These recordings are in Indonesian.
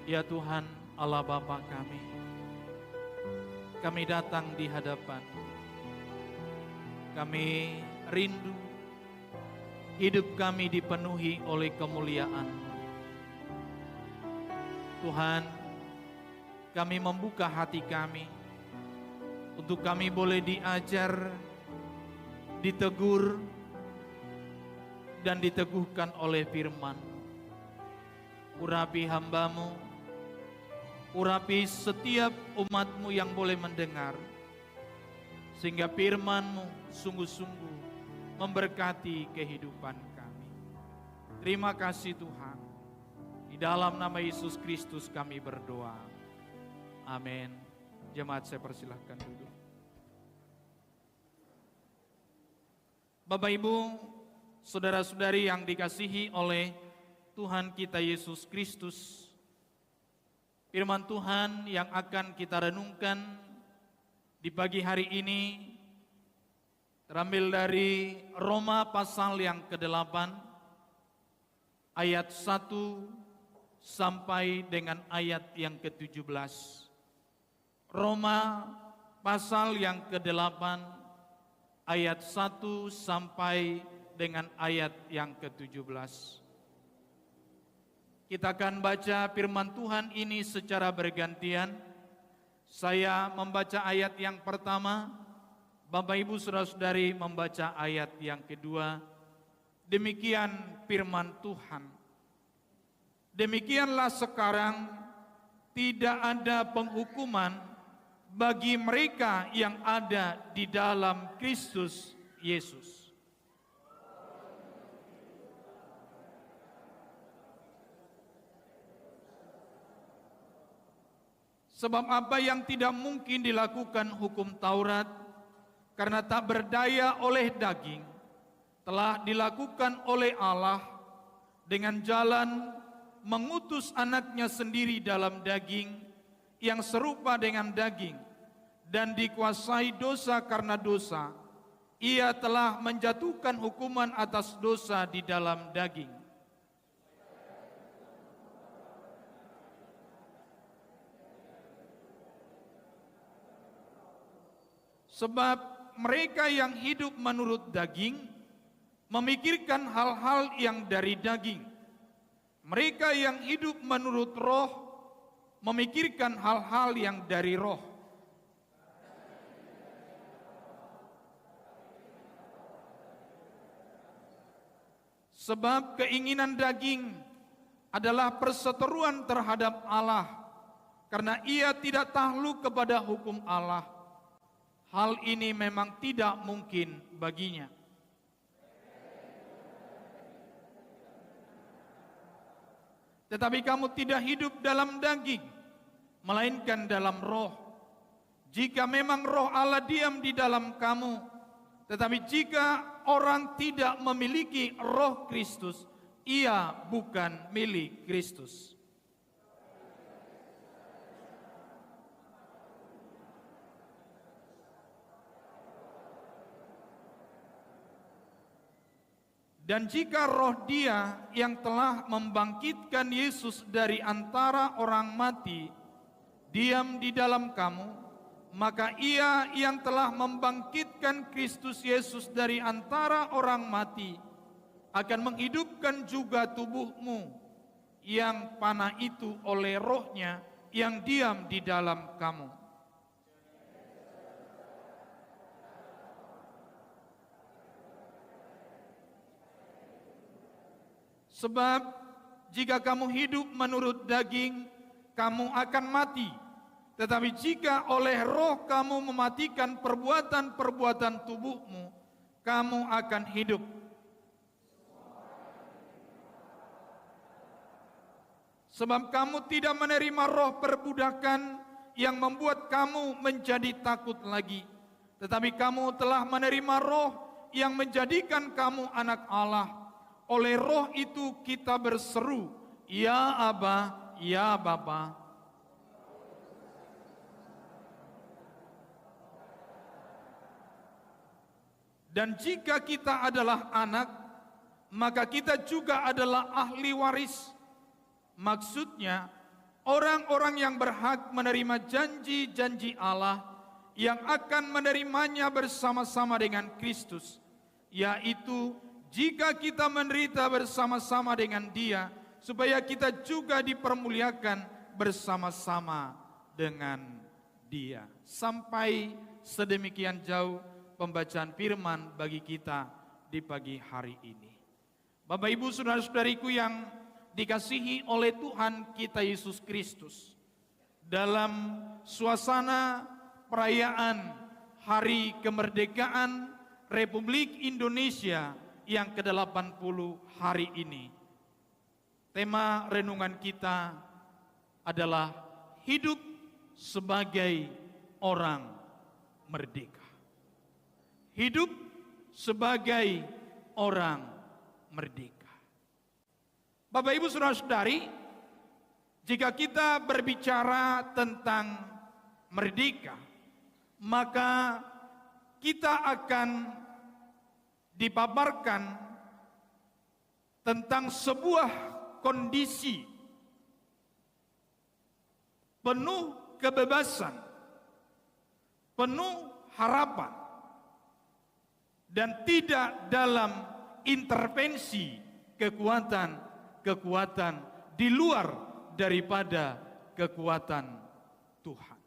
Ya Tuhan Allah Bapa kami datang di hadapan. Kami rindu hidup kami dipenuhi oleh kemuliaan. Tuhan, kami membuka hati kami untuk kami boleh diajar, ditegur, dan diteguhkan oleh firman. Urapi hamba-Mu, urapi setiap umat-Mu yang boleh mendengar, sehingga firman-Mu sungguh-sungguh memberkati kehidupan kami. Terima kasih Tuhan. Di dalam nama Yesus Kristus kami berdoa. Amin. Jemaat saya persilahkan duduk. Bapak Ibu, saudara-saudari yang dikasihi oleh Tuhan kita Yesus Kristus, firman Tuhan yang akan kita renungkan di pagi hari ini terambil dari Roma pasal yang ke-8 ayat 1 sampai dengan ayat yang ke-17. Roma pasal yang ke-8 ayat 1 sampai dengan ayat yang ke-17. Kita akan baca firman Tuhan ini secara bergantian. Saya membaca ayat yang pertama, Bapak Ibu Saudara-saudari membaca ayat yang kedua. Demikian firman Tuhan. Demikianlah sekarang tidak ada penghukuman bagi mereka yang ada di dalam Kristus Yesus. Sebab apa yang tidak mungkin dilakukan hukum Taurat karena tak berdaya oleh daging, telah dilakukan oleh Allah dengan jalan mengutus anaknya sendiri dalam daging yang serupa dengan daging dan dikuasai dosa karena dosa. Ia telah menjatuhkan hukuman atas dosa di dalam daging. Sebab mereka yang hidup menurut daging memikirkan hal-hal yang dari daging. Mereka yang hidup menurut roh memikirkan hal-hal yang dari roh. Sebab keinginan daging adalah perseteruan terhadap Allah, karena ia tidak takluk kepada hukum Allah. Hal ini memang tidak mungkin baginya. Tetapi kamu tidak hidup dalam daging, melainkan dalam roh. Jika memang roh Allah diam di dalam kamu, tetapi jika orang tidak memiliki roh Kristus, ia bukan milik Kristus. Dan jika roh Dia yang telah membangkitkan Yesus dari antara orang mati diam di dalam kamu, maka Ia yang telah membangkitkan Kristus Yesus dari antara orang mati akan menghidupkan juga tubuhmu yang panah itu oleh roh-Nya yang diam di dalam kamu. Sebab jika kamu hidup menurut daging, kamu akan mati. Tetapi jika oleh roh kamu mematikan perbuatan-perbuatan tubuhmu, kamu akan hidup. Sebab kamu tidak menerima roh perbudakan yang membuat kamu menjadi takut lagi. Tetapi kamu telah menerima roh yang menjadikan kamu anak Allah. Oleh roh itu kita berseru, Ya Aba, Ya Bapa. Dan jika kita adalah anak, maka kita juga adalah ahli waris. Maksudnya, orang-orang yang berhak menerima janji-janji Allah yang akan menerimanya bersama-sama dengan Kristus, yaitu jika kita menderita bersama-sama dengan Dia, supaya kita juga dipermuliakan bersama-sama dengan Dia. Sampai sedemikian jauh pembacaan firman bagi kita di pagi hari ini. Bapak Ibu saudara-saudariku yang dikasihi oleh Tuhan kita Yesus Kristus, dalam suasana perayaan Hari Kemerdekaan Republik Indonesia yang ke-80 hari ini, tema renungan kita adalah hidup sebagai orang merdeka. Hidup sebagai orang merdeka. Bapak Ibu saudara-saudari, jika kita berbicara tentang merdeka, maka kita akan dipaparkan tentang sebuah kondisi penuh kebebasan, penuh harapan, dan tidak dalam intervensi kekuatan di luar daripada kekuatan Tuhan.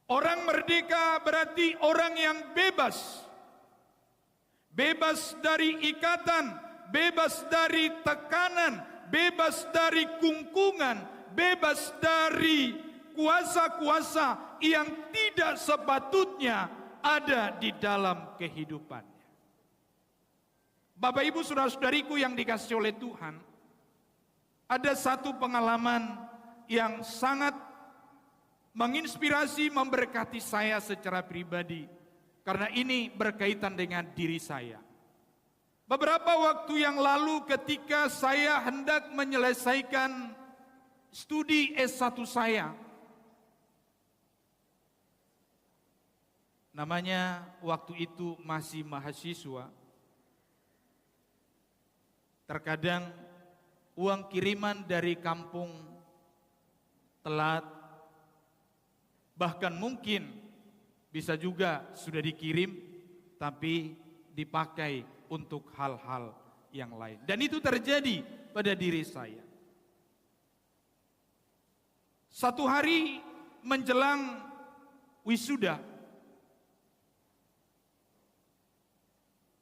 Orang merdeka berarti orang yang bebas. Bebas dari ikatan, bebas dari tekanan, bebas dari kungkungan, bebas dari kuasa-kuasa yang tidak sepatutnya ada di dalam kehidupannya. Bapak Ibu saudara-saudariku yang dikasihi oleh Tuhan, ada satu pengalaman yang sangat menginspirasi, memberkati saya secara pribadi, karena ini berkaitan dengan diri saya. Beberapa waktu yang lalu ketika saya hendak menyelesaikan studi S1 saya, namanya waktu itu masih mahasiswa, terkadang uang kiriman dari kampung telat, bahkan mungkin bisa juga sudah dikirim tapi dipakai untuk hal-hal yang lain. Dan itu terjadi pada diri saya. Satu hari menjelang wisuda,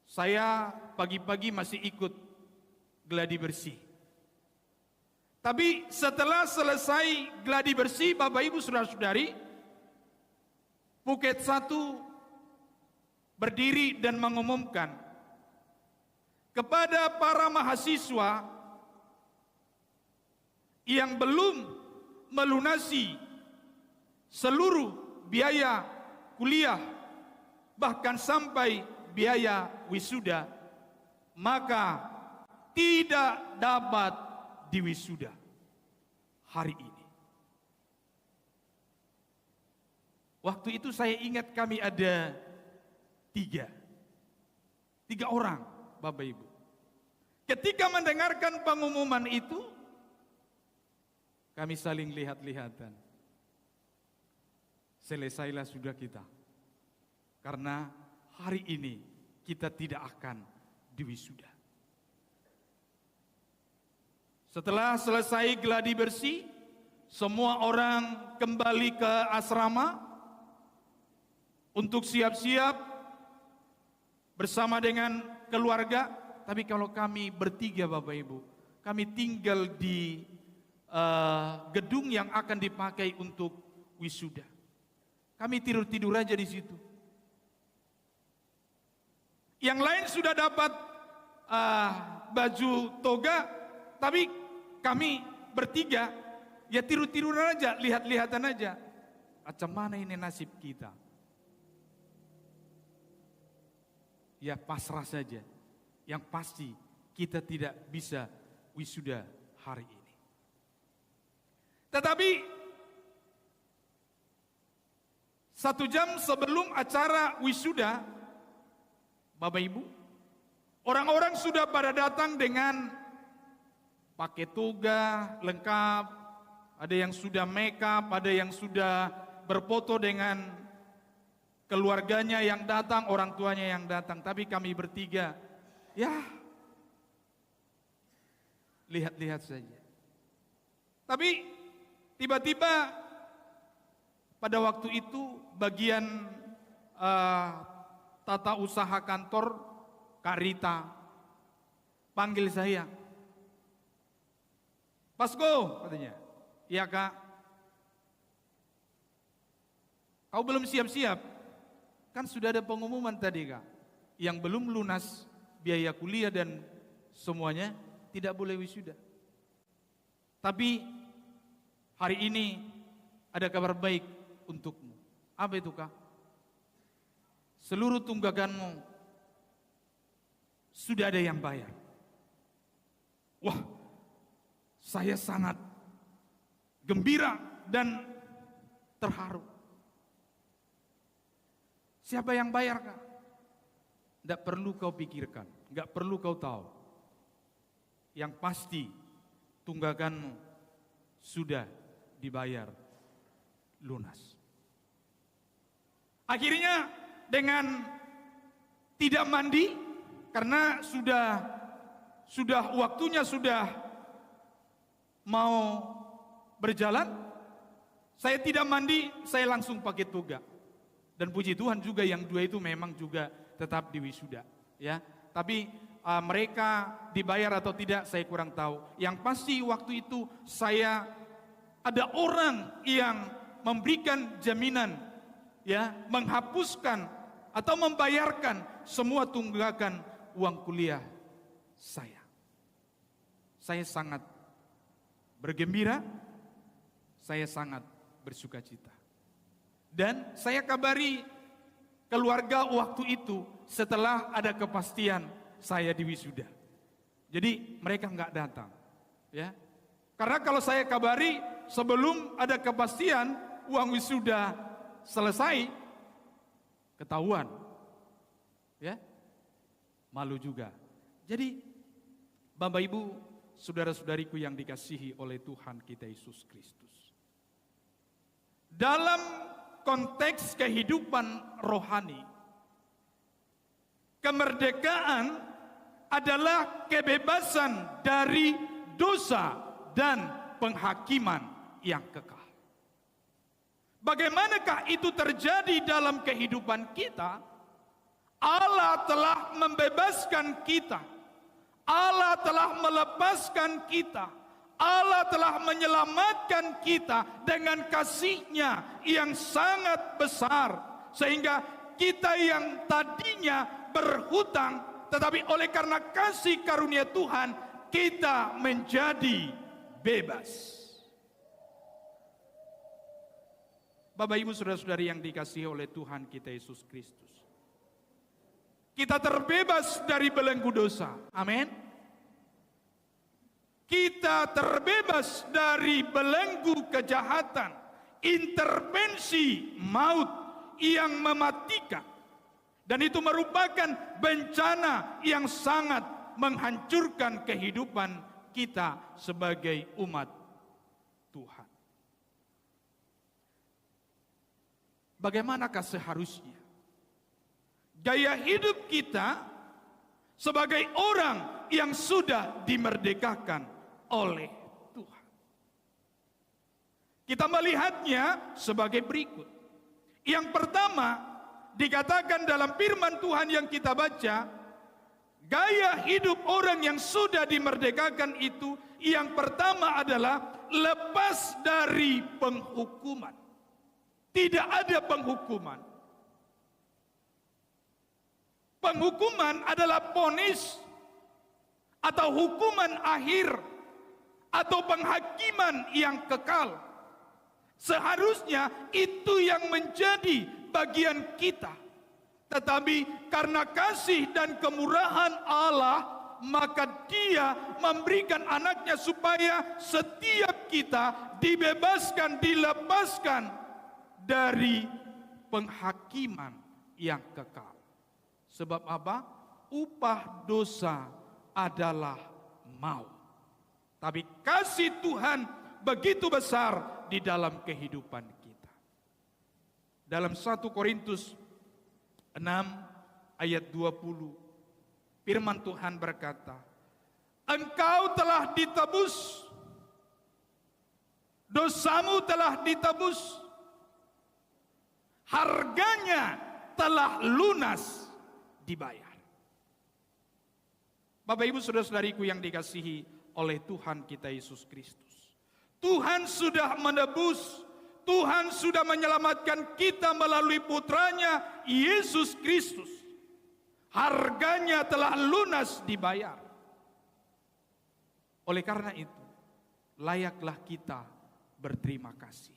saya pagi-pagi masih ikut gladi bersih. Tapi setelah selesai gladi bersih, Bapak Ibu saudara-saudari, Puket 1 berdiri dan mengumumkan kepada para mahasiswa yang belum melunasi seluruh biaya kuliah, bahkan sampai biaya wisuda, maka tidak dapat diwisuda hari ini. Waktu itu saya ingat kami ada tiga orang, Bapak Ibu. Ketika mendengarkan pengumuman itu, kami saling lihat-lihatan. Selesailah sudah kita, karena hari ini kita tidak akan diwisuda. Setelah selesai gladi bersih, semua orang kembali ke asrama untuk siap-siap bersama dengan keluarga. Tapi kalau kami bertiga, Bapak Ibu, kami tinggal di gedung yang akan dipakai untuk wisuda. Kami tidur-tidur aja di situ. Yang lain sudah dapat baju toga, tapi kami bertiga ya tidur-tiduran aja, lihat-lihatan aja. Macam mana ini nasib kita? Ya pasrah saja. Yang pasti kita tidak bisa wisuda hari ini. Tetapi 1 jam sebelum acara wisuda, Bapak Ibu, orang-orang sudah pada datang dengan pakai toga lengkap, Ada yang sudah make-up, ada yang sudah berfoto dengan keluarganya yang datang, orang tuanya yang datang. Tapi kami bertiga, ya lihat-lihat saja. Tapi tiba-tiba pada waktu itu bagian tata usaha kantor Kak Rita panggil saya. Pasko, katanya. Iya Kak. Kau belum siap-siap? Kan sudah ada pengumuman tadi Kak. Yang belum lunas biaya kuliah dan semuanya tidak boleh wisuda. Tapi hari ini ada kabar baik untukmu. Apa itu Kak? Seluruh tunggakanmu sudah ada yang bayar. Wah, saya sangat gembira dan terharu. Siapa yang bayar Kak? Tidak perlu kau pikirkan, tidak perlu kau tahu. Yang pasti tunggakanmu sudah dibayar lunas. Akhirnya dengan tidak mandi, karena sudah waktunya sudah mau berjalan, saya tidak mandi, saya langsung pakai toga. Dan puji Tuhan juga yang dua itu memang juga tetap di wisuda, ya. Tapi mereka dibayar atau tidak saya kurang tahu. Yang pasti waktu itu saya ada orang yang memberikan jaminan, ya, menghapuskan atau membayarkan semua tunggakan uang kuliah saya. Saya sangat bergembira, saya sangat bersukacita. Dan saya kabari keluarga waktu itu setelah ada kepastian saya diwisuda. Jadi mereka enggak datang, ya. Karena kalau saya kabari sebelum ada kepastian uang wisuda selesai, ketahuan, ya, malu juga. Jadi Bapak Ibu, saudara-saudariku yang dikasihi oleh Tuhan kita Yesus Kristus, dalam konteks kehidupan rohani, kemerdekaan adalah kebebasan dari dosa dan penghakiman yang kekal. Bagaimanakah itu terjadi dalam kehidupan kita? Allah telah membebaskan kita. Allah telah melepaskan kita. Allah telah menyelamatkan kita dengan kasih-Nya yang sangat besar. Sehingga kita yang tadinya berhutang, tetapi oleh karena kasih karunia Tuhan, kita menjadi bebas. Bapak Ibu saudara-saudari yang dikasihi oleh Tuhan kita Yesus Kristus, kita terbebas dari belenggu dosa. Amin. Kita terbebas dari belenggu kejahatan, intervensi maut yang mematikan. Dan itu merupakan bencana yang sangat menghancurkan kehidupan kita sebagai umat Tuhan. Bagaimanakah seharusnya gaya hidup kita sebagai orang yang sudah dimerdekakan oleh Tuhan? Kita melihatnya sebagai berikut. Yang pertama, dikatakan dalam firman Tuhan yang kita baca, gaya hidup orang yang sudah dimerdekakan itu, yang pertama adalah lepas dari penghukuman. Tidak ada penghukuman. Penghukuman adalah vonis atau hukuman akhir atau penghakiman yang kekal. Seharusnya itu yang menjadi bagian kita. Tetapi karena kasih dan kemurahan Allah, maka Dia memberikan anaknya supaya setiap kita dibebaskan, dilepaskan dari penghakiman yang kekal. Sebab apa? Upah dosa adalah maut. Tapi kasih Tuhan begitu besar di dalam kehidupan kita. Dalam 1 Korintus 6 ayat 20, firman Tuhan berkata, engkau telah ditebus, dosamu telah ditebus, harganya telah lunas dibayar. Bapak Ibu saudara-saudariku yang dikasihi oleh Tuhan kita Yesus Kristus, Tuhan sudah menebus, Tuhan sudah menyelamatkan kita melalui putranya Yesus Kristus. Harganya telah lunas dibayar. Oleh karena itu, layaklah kita berterima kasih.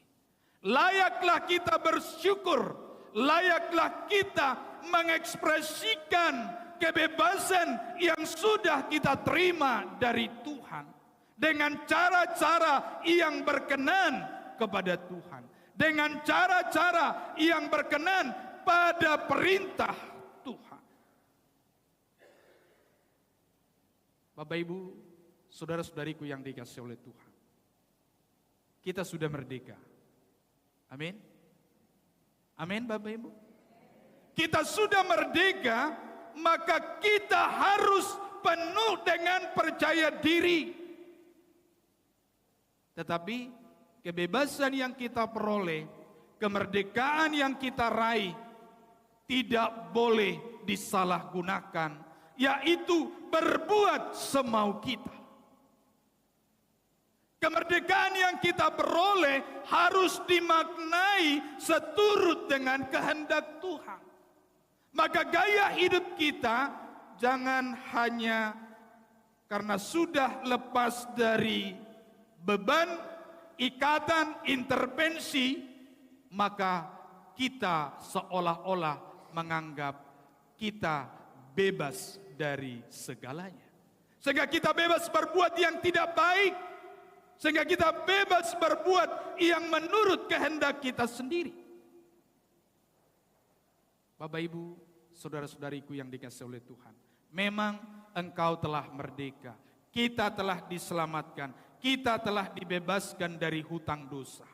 Layaklah kita bersyukur. Layaklah kita mengekspresikan kebebasan yang sudah kita terima dari Tuhan. Dengan cara-cara yang berkenan kepada Tuhan. Dengan cara-cara yang berkenan pada perintah Tuhan. Bapak Ibu, saudara-saudariku yang dikasihi oleh Tuhan, kita sudah merdeka. Amin. Amin Bapak Ibu. Kita sudah merdeka, maka kita harus penuh dengan percaya diri. Tetapi kebebasan yang kita peroleh, kemerdekaan yang kita raih, tidak boleh disalahgunakan, yaitu berbuat semau kita. Kemerdekaan yang kita peroleh harus dimaknai seturut dengan kehendak Tuhan. Maka gaya hidup kita jangan hanya karena sudah lepas dari beban, ikatan, intervensi, maka kita seolah-olah menganggap kita bebas dari segalanya. Sehingga kita bebas berbuat yang tidak baik. Sehingga kita bebas berbuat yang menurut kehendak kita sendiri. Bapak Ibu, saudara-saudariku yang dikasihi oleh Tuhan, memang engkau telah merdeka. Kita telah diselamatkan. Kita telah dibebaskan dari hutang dosa.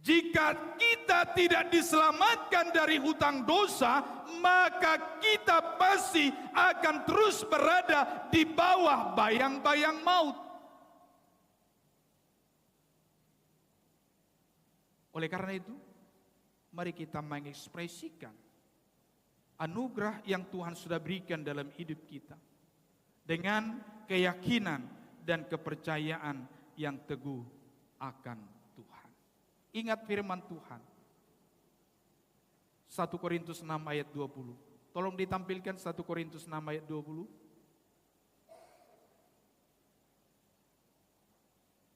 Jika kita tidak diselamatkan dari hutang dosa, maka kita pasti akan terus berada di bawah bayang-bayang maut. Oleh karena itu, mari kita mengekspresikan anugerah yang Tuhan sudah berikan dalam hidup kita dengan keyakinan dan kepercayaan yang teguh akan Tuhan. Ingat firman Tuhan. 1 Korintus 6 ayat 20. Tolong ditampilkan 1 Korintus 6 ayat 20.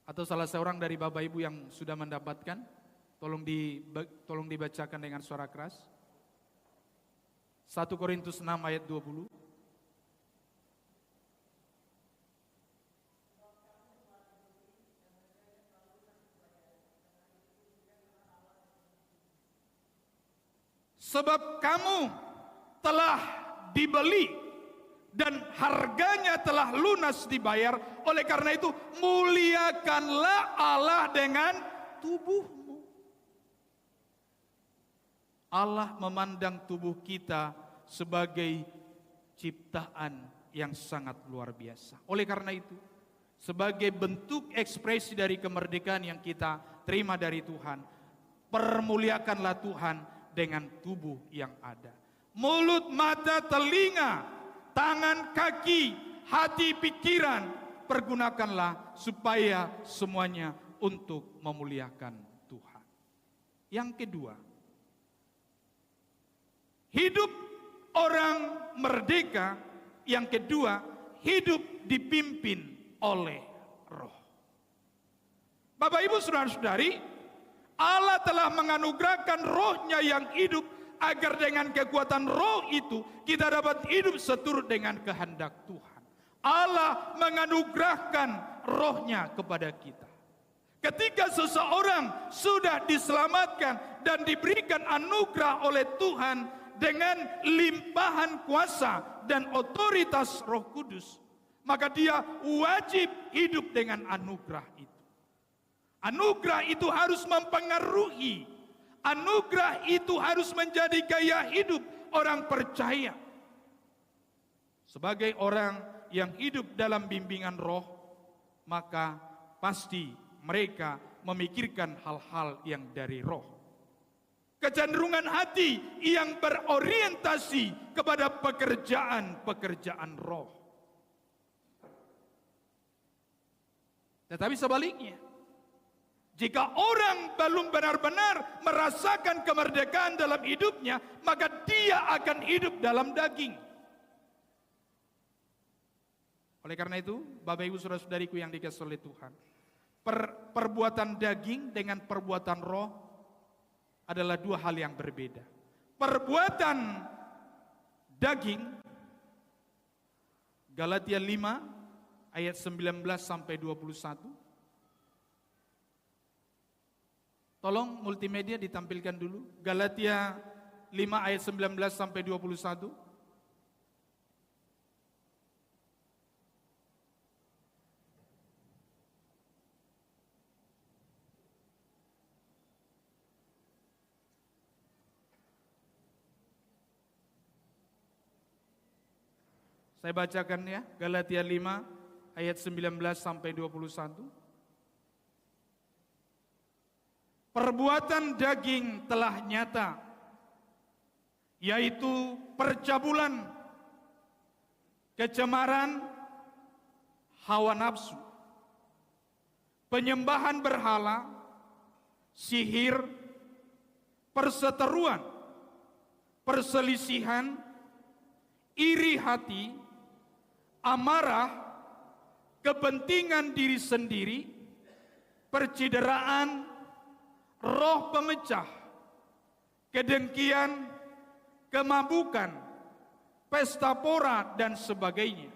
Atau salah seorang dari Bapak Ibu yang sudah mendapatkan, tolong dibacakan dengan suara keras. 1 Korintus 6 ayat 20. Sebab kamu telah dibeli dan harganya telah lunas dibayar. Oleh karena itu muliakanlah Allah dengan tubuhmu. Allah memandang tubuh kita sebagai ciptaan yang sangat luar biasa. Oleh karena itu, sebagai bentuk ekspresi dari kemerdekaan yang kita terima dari Tuhan, permuliakanlah Tuhan dengan tubuh yang ada. Mulut, mata, telinga, tangan, kaki, hati, pikiran, pergunakanlah supaya semuanya untuk memuliakan Tuhan. Yang kedua, hidup orang merdeka. Yang kedua, hidup dipimpin oleh Roh. Bapak Ibu saudara-saudari, Allah telah menganugerahkan Roh-Nya yang hidup agar dengan kekuatan Roh itu kita dapat hidup seturut dengan kehendak Tuhan. Allah menganugerahkan Roh-Nya kepada kita. Ketika seseorang sudah diselamatkan dan diberikan anugerah oleh Tuhan dengan limpahan kuasa dan otoritas Roh Kudus, maka dia wajib hidup dengan anugerah itu. Anugerah itu harus mempengaruhi. Anugerah itu harus menjadi gaya hidup orang percaya. Sebagai orang yang hidup dalam bimbingan roh, maka pasti mereka memikirkan hal-hal yang dari roh. Kecenderungan hati yang berorientasi kepada pekerjaan-pekerjaan roh. Tetapi sebaliknya, jika orang belum benar-benar merasakan kemerdekaan dalam hidupnya, maka dia akan hidup dalam daging. Oleh karena itu, Bapak Ibu Saudara-saudariku yang dikasihi oleh Tuhan, perbuatan daging dengan perbuatan roh adalah dua hal yang berbeda. Perbuatan daging, Galatia 5 ayat 19 sampai 21. Tolong multimedia ditampilkan dulu. Galatia 5 ayat 19 sampai 21. Saya bacakan ya, Galatia 5 ayat 19 sampai 21. Perbuatan daging telah nyata, yaitu percabulan, kecemaran, hawa nafsu, penyembahan berhala, sihir, perseteruan, perselisihan, iri hati, amarah, kepentingan diri sendiri, percideraan, roh pemecah, kedengkian, kemabukan, pesta pora, dan sebagainya.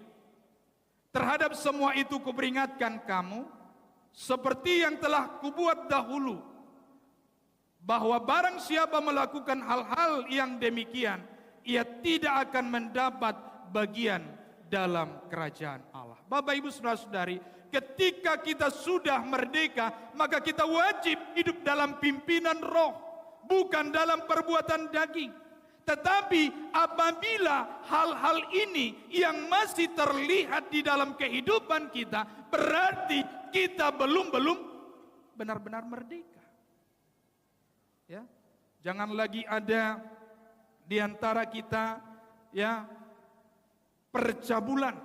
Terhadap semua itu kuperingatkan kamu, seperti yang telah kubuat dahulu, bahwa barang siapa melakukan hal-hal yang demikian, ia tidak akan mendapat bagian dalam kerajaan Allah. Bapak Ibu Saudara-saudari, ketika kita sudah merdeka, maka kita wajib hidup dalam pimpinan roh, bukan dalam perbuatan daging. Tetapi apabila hal-hal ini yang masih terlihat di dalam kehidupan kita, berarti kita belum benar-benar merdeka. Ya, jangan lagi ada di antara kita ya percabulan,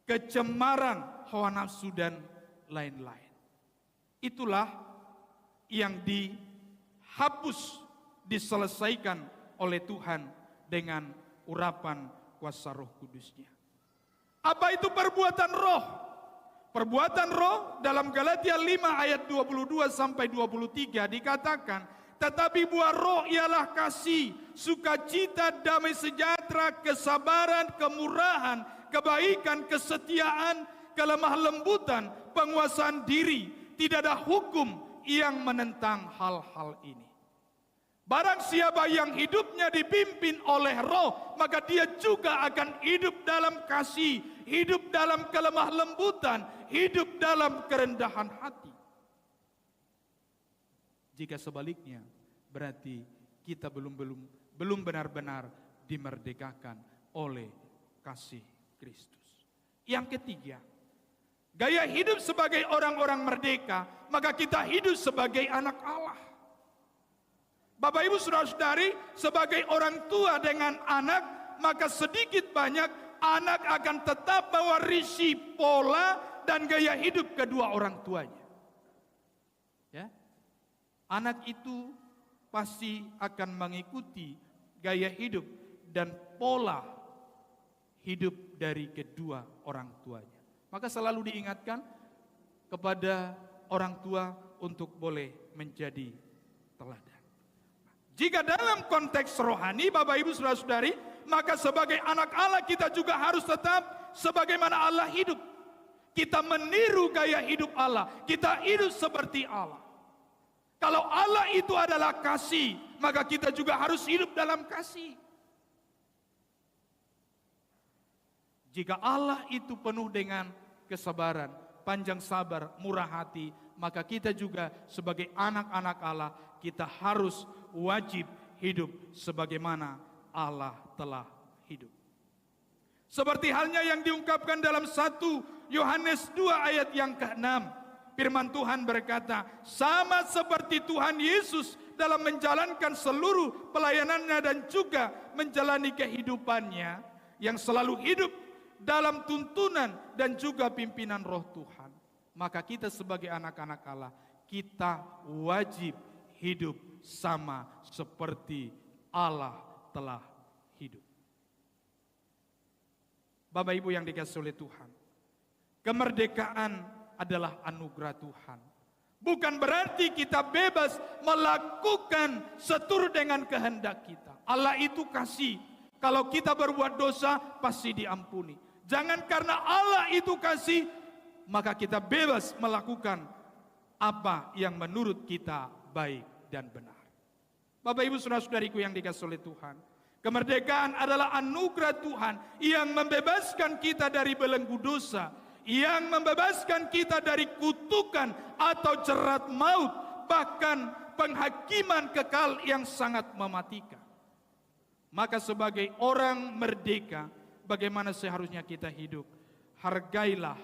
kecemaran, hawa nafsu, dan lain-lain. Itulah yang dihapus, diselesaikan oleh Tuhan dengan urapan kuasa Roh Kudus-Nya. Apa itu perbuatan roh? Perbuatan roh dalam Galatia 5 ayat 22 sampai 23 dikatakan, tetapi buah roh ialah kasih, sukacita, damai sejahtera, kesabaran, kemurahan, kebaikan, kesetiaan, kelemah lembutan, penguasaan diri. Tidak ada hukum yang menentang hal-hal ini. Barang siapa yang hidupnya dipimpin oleh roh, maka dia juga akan hidup dalam kasih, hidup dalam kelemah lembutan, hidup dalam kerendahan hati. Jika sebaliknya, berarti kita belum benar-benar dimerdekakan oleh kasih Kristus. Yang ketiga, gaya hidup sebagai orang-orang merdeka, maka kita hidup sebagai anak Allah. Bapak Ibu Saudara-saudari, sebagai orang tua dengan anak, maka sedikit banyak anak akan tetap mewarisi pola dan gaya hidup kedua orang tuanya. Ya. Anak itu pasti akan mengikuti gaya hidup dan pola hidup dari kedua orang tuanya. Maka selalu diingatkan kepada orang tua untuk boleh menjadi teladan. Jika dalam konteks rohani, Bapak Ibu Saudara-saudari, maka sebagai anak Allah kita juga harus tetap sebagaimana Allah hidup. Kita meniru gaya hidup Allah, kita hidup seperti Allah. Kalau Allah itu adalah kasih, maka kita juga harus hidup dalam kasih. Jika Allah itu penuh dengan kesabaran, panjang sabar, murah hati, maka kita juga sebagai anak-anak Allah, kita harus wajib hidup sebagaimana Allah telah hidup. Seperti halnya yang diungkapkan dalam 1 Yohanes 2 ayat yang ke-6. Firman Tuhan berkata, sama seperti Tuhan Yesus dalam menjalankan seluruh pelayanannya dan juga menjalani kehidupannya yang selalu hidup dalam tuntunan dan juga pimpinan Roh Tuhan. Maka kita sebagai anak-anak Allah, kita wajib hidup sama seperti Allah telah hidup. Bapak Ibu yang dikasihi oleh Tuhan, kemerdekaan adalah anugerah Tuhan. Bukan berarti kita bebas melakukan seturut dengan kehendak kita. Allah itu kasih. Kalau kita berbuat dosa, pasti diampuni. Jangan karena Allah itu kasih, maka kita bebas melakukan apa yang menurut kita baik dan benar. Bapak Ibu saudara-saudariku yang dikasihi oleh Tuhan, kemerdekaan adalah anugerah Tuhan yang membebaskan kita dari belenggu dosa, yang membebaskan kita dari kutukan atau jerat maut, bahkan penghakiman kekal yang sangat mematikan. Maka sebagai orang merdeka, bagaimana seharusnya kita hidup? Hargailah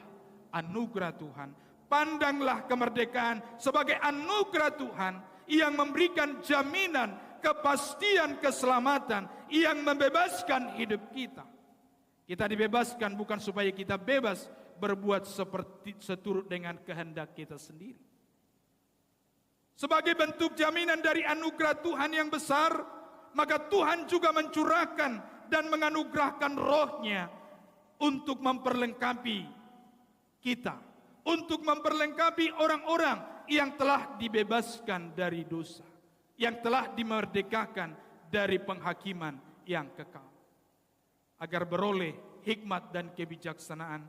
anugerah Tuhan. Pandanglah kemerdekaan sebagai anugerah Tuhan yang memberikan jaminan, kepastian, keselamatan, yang membebaskan hidup kita. Kita dibebaskan bukan supaya kita bebas berbuat seperti seturut dengan kehendak kita sendiri. Sebagai bentuk jaminan dari anugerah Tuhan yang besar, maka Tuhan juga mencurahkan dan menganugerahkan Roh-Nya untuk memperlengkapi kita, untuk memperlengkapi orang-orang yang telah dibebaskan dari dosa, yang telah dimerdekakan dari penghakiman yang kekal, agar beroleh hikmat dan kebijaksanaan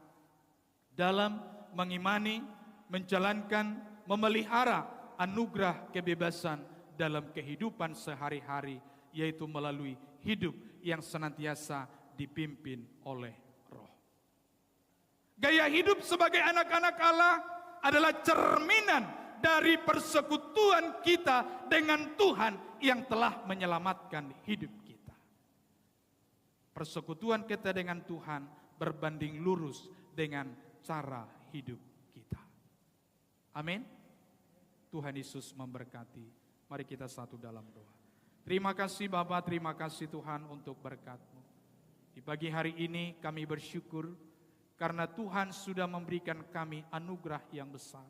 dalam mengimani, menjalankan, memelihara anugerah kebebasan dalam kehidupan sehari-hari, yaitu melalui hidup yang senantiasa dipimpin oleh Roh. Gaya hidup sebagai anak-anak Allah adalah cerminan dari persekutuan kita dengan Tuhan yang telah menyelamatkan hidup kita. Persekutuan kita dengan Tuhan berbanding lurus dengan cara hidup kita. Amin. Tuhan Yesus memberkati. Mari kita satu dalam doa. Terima kasih Bapa, terima kasih Tuhan untuk berkat-Mu. Di pagi hari ini kami bersyukur karena Tuhan sudah memberikan kami anugerah yang besar.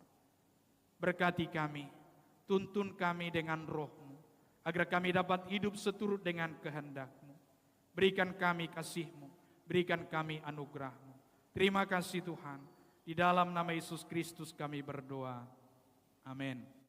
Berkati kami, tuntun kami dengan Roh-Mu, agar kami dapat hidup seturut dengan kehendak-Mu. Berikan kami kasih-Mu, berikan kami anugerah-Mu. Terima kasih Tuhan, di dalam nama Yesus Kristus kami berdoa. Amin.